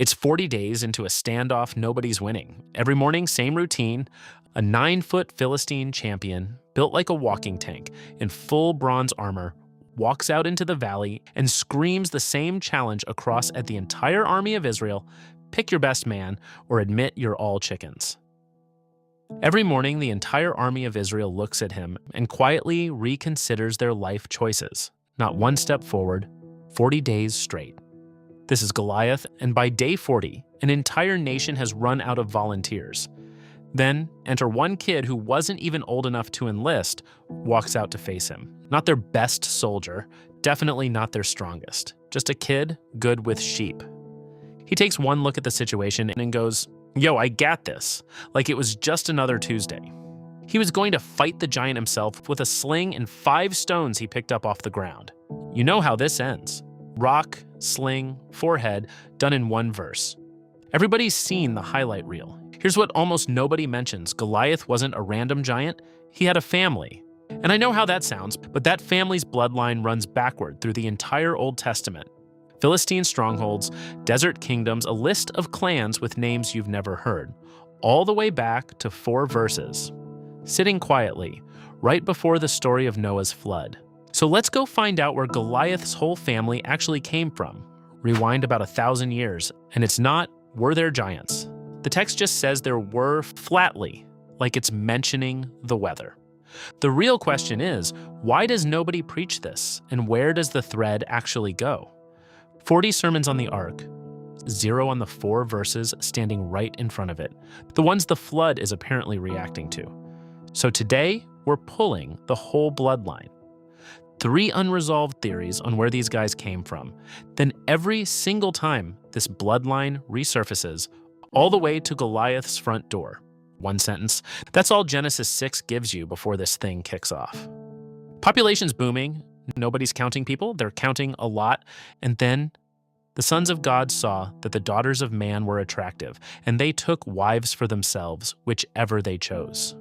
It's 40 days into a standoff nobody's winning. Every morning, same routine. A 9-foot Philistine champion, built like a walking tank, in full bronze armor, walks out into the valley and screams the same challenge across at the entire army of Israel: pick your best man or admit you're all chickens. Every morning, the entire army of Israel looks at him and quietly reconsiders their life choices. Not one step forward, 40 days straight. This is Goliath, and by day 40, an entire nation has run out of volunteers. Then, enter one kid who wasn't even old enough to enlist, walks out to face him. Not their best soldier, definitely not their strongest. Just a kid good with sheep. He takes one look at the situation and goes, "Yo, I got this," like it was just another Tuesday. He was going to fight the giant himself with a sling and 5 stones he picked up off the ground. You know how this ends. Rock, sling, forehead, done in one verse. Everybody's seen the highlight reel. Here's what almost nobody mentions. Goliath wasn't a random giant. He had a family. And I know how that sounds, but that family's bloodline runs backward through the entire Old Testament. Philistine strongholds, desert kingdoms, a list of clans with names you've never heard, all the way back to 4 verses, sitting quietly, right before the story of Noah's flood. So let's go find out where Goliath's whole family actually came from. Rewind about 1,000 years, and it's not, were there giants? The text just says there were flatly, like it's mentioning the weather. The real question is, why does nobody preach this, and where does the thread actually go? 40 sermons on the ark, 0 on the 4 verses standing right in front of it, the ones the flood is apparently reacting to. So today, we're pulling the whole bloodline. 3 unresolved theories on where these guys came from. Then every single time this bloodline resurfaces, all the way to Goliath's front door. One sentence. That's all Genesis 6 gives you before this thing kicks off. Population's booming. Nobody's counting people. They're counting a lot. And then the sons of God saw that the daughters of man were attractive, and they took wives for themselves, whichever they chose.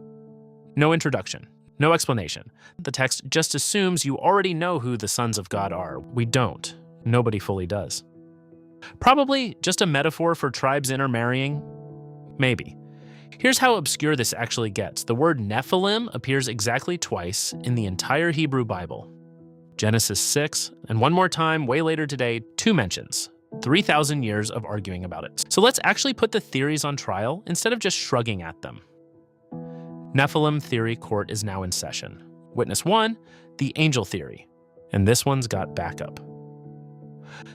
No introduction. No explanation. The text just assumes you already know who the sons of God are. We don't. Nobody fully does. Probably just a metaphor for tribes intermarrying? Maybe. Here's how obscure this actually gets. The word Nephilim appears exactly twice in the entire Hebrew Bible. Genesis 6, and one more time, way later today, 2 mentions. 3,000 years of arguing about it. So let's actually put the theories on trial instead of just shrugging at them. Nephilim theory court is now in session. Witness 1, the angel theory. And this one's got backup.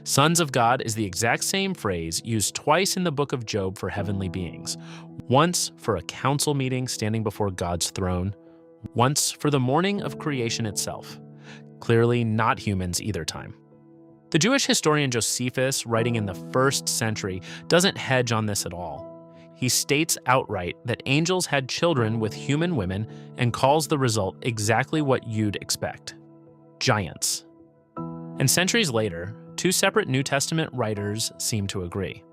Sons of God is the exact same phrase used twice in the book of Job for heavenly beings. Once for a council meeting standing before God's throne. Once for the morning of creation itself. Clearly not humans either time. The Jewish historian Josephus, writing in the 1st century, doesn't hedge on this at all. He states outright that angels had children with human women and calls the result exactly what you'd expect: giants. And centuries later, 2 separate New Testament writers seem to agree.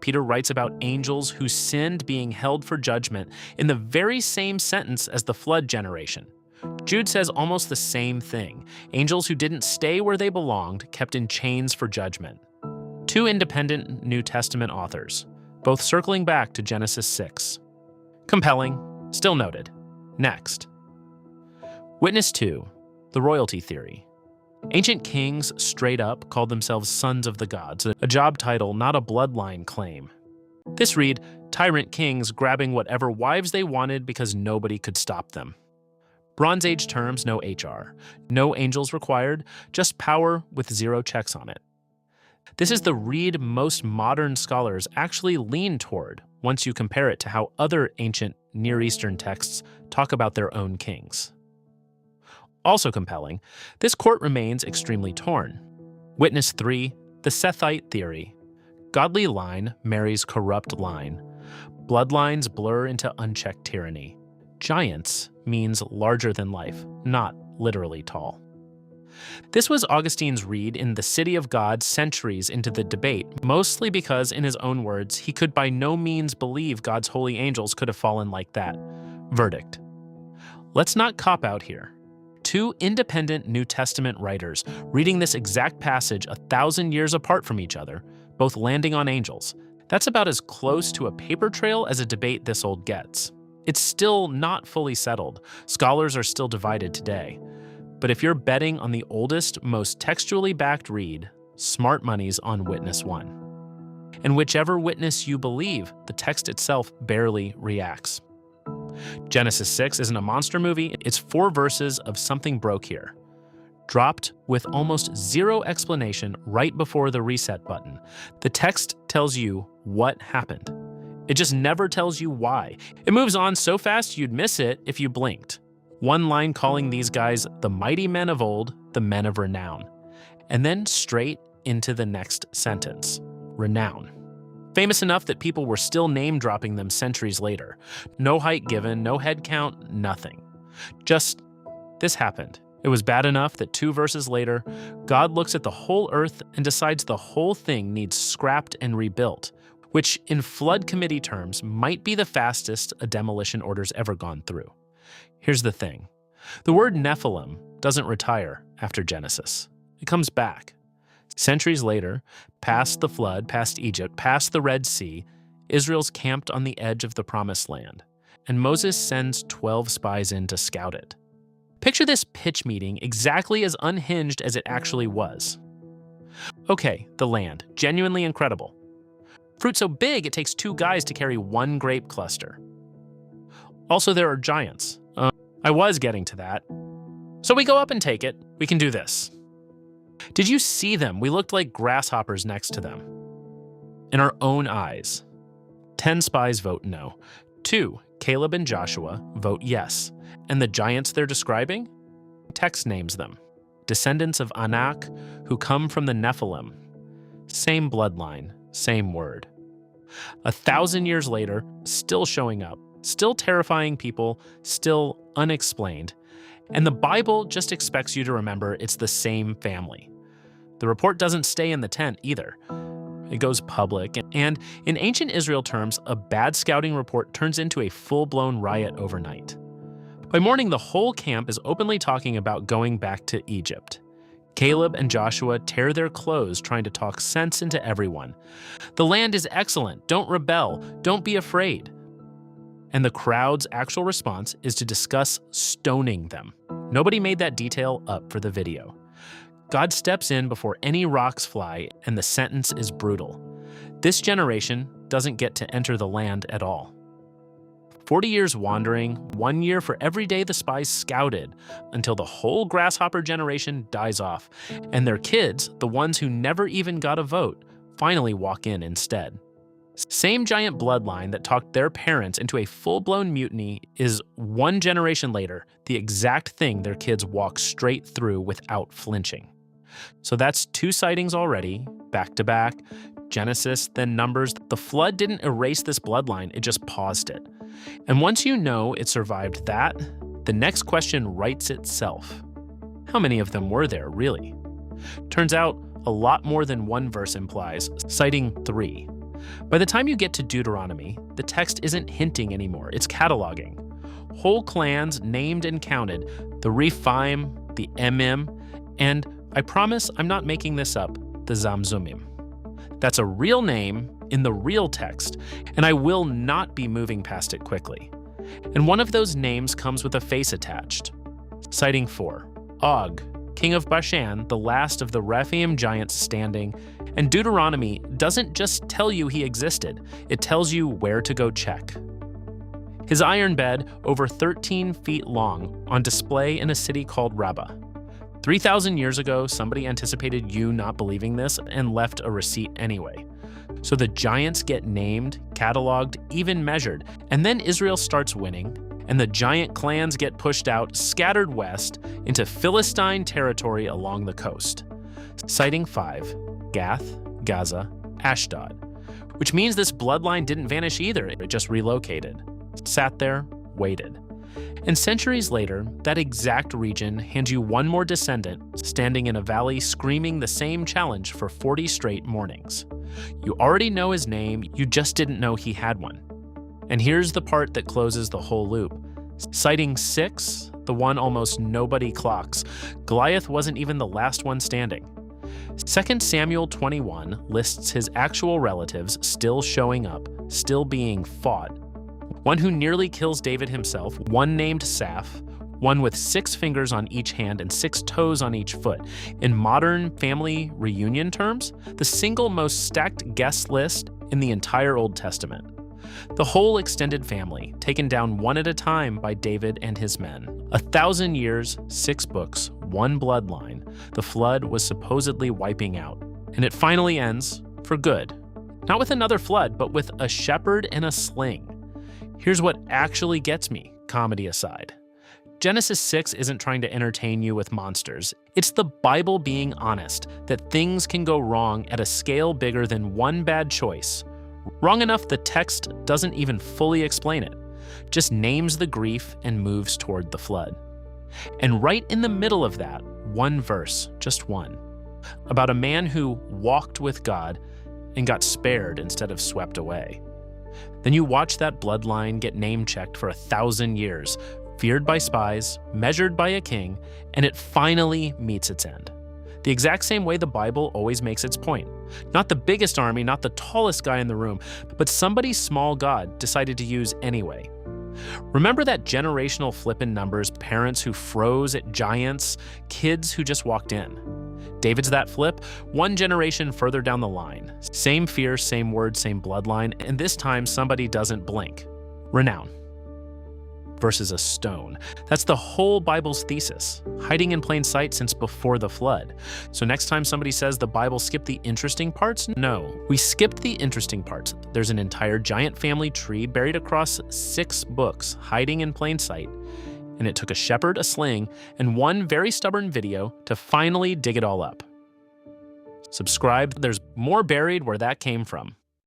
Peter writes about angels who sinned being held for judgment in the very same sentence as the flood generation. Jude says almost the same thing: angels who didn't stay where they belonged, kept in chains for judgment. 2 independent New Testament authors, both circling back to Genesis 6. Compelling, still noted. Next. Witness 2, the royalty theory. Ancient kings straight up called themselves sons of the gods, a job title, not a bloodline claim. This read, tyrant kings grabbing whatever wives they wanted because nobody could stop them. Bronze Age terms, no HR. No angels required, just power with 0 checks on it. This is the read most modern scholars actually lean toward once you compare it to how other ancient Near Eastern texts talk about their own kings. Also compelling, this court remains extremely torn. Witness 3, the Sethite theory. Godly line marries corrupt line. Bloodlines blur into unchecked tyranny. Giants means larger than life, not literally tall. This was Augustine's read in The City of God centuries into the debate, mostly because, in his own words, he could by no means believe God's holy angels could have fallen like that. Verdict. Let's not cop out here. 2 independent New Testament writers reading this exact passage 1,000 years apart from each other, both landing on angels. That's about as close to a paper trail as a debate this old gets. It's still not fully settled. Scholars are still divided today. But if you're betting on the oldest, most textually backed read, smart money's on Witness 1. And whichever witness you believe, the text itself barely reacts. Genesis 6 isn't a monster movie, it's 4 verses of something broke here. Dropped with almost zero explanation right before the reset button. The text tells you what happened. It just never tells you why. It moves on so fast you'd miss it if you blinked. One line calling these guys the mighty men of old, the men of renown. And then straight into the next sentence, renown. Famous enough that people were still name-dropping them centuries later. No height given, no head count, nothing. Just, this happened. It was bad enough that 2 verses later, God looks at the whole earth and decides the whole thing needs scrapped and rebuilt, which in flood committee terms might be the fastest a demolition order's ever gone through. Here's the thing. The word Nephilim doesn't retire after Genesis. It comes back. Centuries later, past the flood, past Egypt, past the Red Sea, Israel's camped on the edge of the Promised Land, and Moses sends 12 spies in to scout it. Picture this pitch meeting exactly as unhinged as it actually was. Okay, the land, genuinely incredible. Fruit so big it takes 2 guys to carry 1 grape cluster. Also, there are giants. I was getting to that. So we go up and take it. We can do this. Did you see them? We looked like grasshoppers next to them. In our own eyes. 10 spies vote no. 2, Caleb and Joshua, vote yes. And the giants they're describing? Text names them. Descendants of Anak who come from the Nephilim. Same bloodline, same word. 1,000 years later, still showing up, still terrifying people, still unexplained. And the Bible just expects you to remember it's the same family. The report doesn't stay in the tent either. It goes public, and in ancient Israel terms, a bad scouting report turns into a full-blown riot overnight. By morning, the whole camp is openly talking about going back to Egypt. Caleb and Joshua tear their clothes trying to talk sense into everyone. The land is excellent. Don't rebel. Don't be afraid. And the crowd's actual response is to discuss stoning them. Nobody made that detail up for the video. God steps in before any rocks fly, and the sentence is brutal. This generation doesn't get to enter the land at all. 40 years wandering, 1 year for every day the spies scouted, until the whole grasshopper generation dies off, and their kids, the ones who never even got a vote, finally walk in instead. Same giant bloodline that talked their parents into a full-blown mutiny is 1 generation later the exact thing their kids walk straight through without flinching. So that's 2 sightings already, back to back, Genesis, then Numbers. The flood didn't erase this bloodline, it just paused it. And once you know it survived that, the next question writes itself. How many of them were there, really? Turns out, a lot more than 1 verse implies, citing 3. By the time you get to Deuteronomy, the text isn't hinting anymore, it's cataloging. Whole clans named and counted, the Rephaim, the Emim, and I promise I'm not making this up, the Zamzummim. That's a real name in the real text, and I will not be moving past it quickly. And one of those names comes with a face attached. Citing 4, Og, king of Bashan, the last of the Rephaim giants standing, and Deuteronomy doesn't just tell you he existed, it tells you where to go check. His iron bed, over 13 feet long, on display in a city called Rabbah. 3,000 years ago, somebody anticipated you not believing this and left a receipt anyway. So the giants get named, cataloged, even measured, and then Israel starts winning, and the giant clans get pushed out, scattered west, into Philistine territory along the coast. Citing 5, Gath, Gaza, Ashdod, which means this bloodline didn't vanish either, it just relocated. Sat there, waited. And centuries later, that exact region hands you 1 more descendant standing in a valley screaming the same challenge for 40 straight mornings. You already know his name, you just didn't know he had one. And here's the part that closes the whole loop. Citing 6, the one almost nobody clocks, Goliath wasn't even the last one standing. 2 Samuel 21 lists his actual relatives still showing up, still being fought. One who nearly kills David himself, one named Saph, one with 6 fingers on each hand and 6 toes on each foot. In modern family reunion terms, the single most stacked guest list in the entire Old Testament. The whole extended family, taken down one at a time by David and his men. 1,000 years, 6 books, 1 bloodline. The flood was supposedly wiping out. And it finally ends for good. Not with another flood, but with a shepherd and a sling. Here's what actually gets me, comedy aside. Genesis 6 isn't trying to entertain you with monsters. It's the Bible being honest that things can go wrong at a scale bigger than one bad choice. Wrong enough the text doesn't even fully explain it, just names the grief and moves toward the flood. And right in the middle of that, one verse, just one, about a man who walked with God and got spared instead of swept away. Then you watch that bloodline get name-checked for 1,000 years, feared by spies, measured by a king, and it finally meets its end. The exact same way the Bible always makes its point. Not the biggest army, not the tallest guy in the room, but somebody's small God decided to use anyway. Remember that generational flip in numbers, parents who froze at giants, kids who just walked in. David's that flip, one generation further down the line. Same fear, same word, same bloodline, and this time somebody doesn't blink. Renown versus a stone. That's the whole Bible's thesis, hiding in plain sight since before the flood. So next time somebody says the Bible skipped the interesting parts, no, we skipped the interesting parts. There's an entire giant family tree buried across 6 books, hiding in plain sight. And it took a shepherd, a sling, and one very stubborn video to finally dig it all up. Subscribe, there's more buried where that came from.